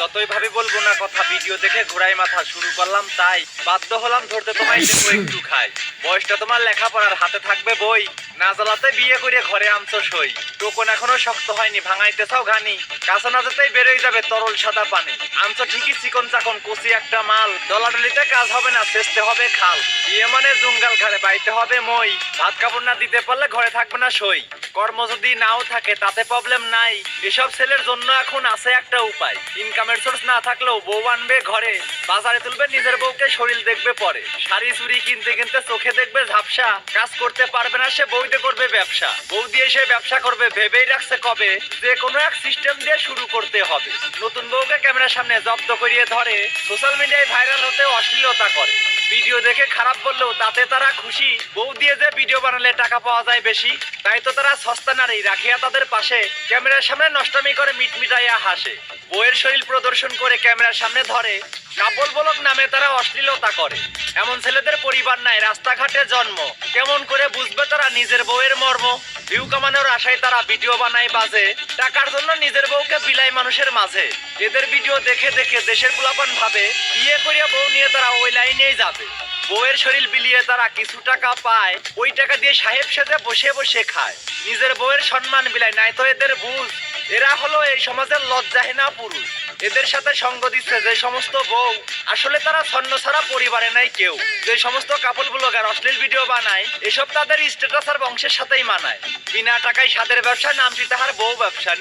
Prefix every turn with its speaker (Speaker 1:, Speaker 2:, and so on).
Speaker 1: যতই ভাবে বলবো না কথা, ভিডিও দেখে ঘোরাই মাথা শুরু করলাম, তাই বাধ্য হলাম ধরতে তোমায় দেবো একটু খাই। বয়সটা তোমার লেখাপড়ার হাতে থাকবে বই, না জ্বালাতে বিয়ে করে ঘরে আনছো সই। টোকন এখনো শক্ত হয়নি, ভাঙাইতে চাও ঘানি, কাছে না যেতেই বেরোয় যাবে তরল সাদা পানি। আনছো ঠিকই চিকন চাকন কচি একটা মাল, ডলাডলিতে কাজ হবে না, চেষ্টা হবে খাল। বিয়ে মানে জুঙ্গাল ঘাড়ে বাইতে হবে মই, ভাত কাপড় না দিতে পারলে ঘরে থাকবে না সই। কর্ম যদি নাও থাকে তাতে প্রবলেম নাই, এসব ছেলের জন্য এখন আছে একটা উপায়। ইনকামের সোর্স না থাকলেও বউ আনবে ঘরে, বাজারে তুলবে নিজের বউকে, শরীর দেখবে পরে। শাড়ি চুড়ি কিনতে কিনতে চোখে দেখবে ঝাপসা, কাজ করতে পারবে না সে বউতে করবে ব্যবসা। বউ দিয়ে সে ব্যবসা করবে ভেবেই রাখছে কবে, যে কোনো এক সিস্টেম দিয়ে শুরু করতে হবে। নতুন বউকে ক্যামেরার সামনে জব্দ করিয়ে ধরে, সোশ্যাল মিডিয়ায় ভাইরাল হতে অশ্লীলতা করে। ভিডিও দেখে খারাপ বললেও তাতে তারা খুশি, বউ দিয়ে যে ভিডিও বানালে টাকা পাওয়া যায় বেশি। তাই তো তারা সস্তা নারী রাখিয়া তাদের পাশে, ক্যামেরার সামনে নষ্টামি করে মিটমিটাইয়া হাসে। বউয়ের শরীর প্রদর্শন করে ক্যামেরার সামনে ধরে, কাপল ব্লগ নামে তারা অশ্লীলতা করে। এমন ছেলেদের পরিবার নাই, রাস্তাঘাটে জন্ম, কেমন করে বুঝবে তারা নিজের বউয়ের মর্ম। ভিউ কামানোর আশায় তারা ভিডিও বানায় বাজে, টাকার জন্য নিজের বউকে বিলায় মানুষের মাঝে। এদের ভিডিও দেখে দেখে দেশের পোলাপান ভাবে, বিয়ে করিয়া বউ নিয়ে তারা ওই লাইনেই যাবে। বউয়ের শরীর বিলিয়ে তারা কিছু টাকা পায়, ওই টাকা দিয়ে সাহেব সেজে বসে বসে খায়। নিজের বউয়ের সম্মান বিলায় নাই তো এদের বুঝ, এরা হলো এই সমাজের লজ্জাহীনা পুরুষ। এদের সাথে সঙ্গ দিচ্ছে যে সমস্ত বউ, আসলে তারা ছন্ন ছাড়া পরিবারে নাই কেউ। যে সমস্ত কাপল ব্লগার অশ্লীল ভিডিও বানায়, এসব তাদের স্ট্যাটাস আর বংশের সাথেই মানায়। বিনা টাকায় স্বাদের ব্যবসা, নামটি তাহার বউ ব্যবসা।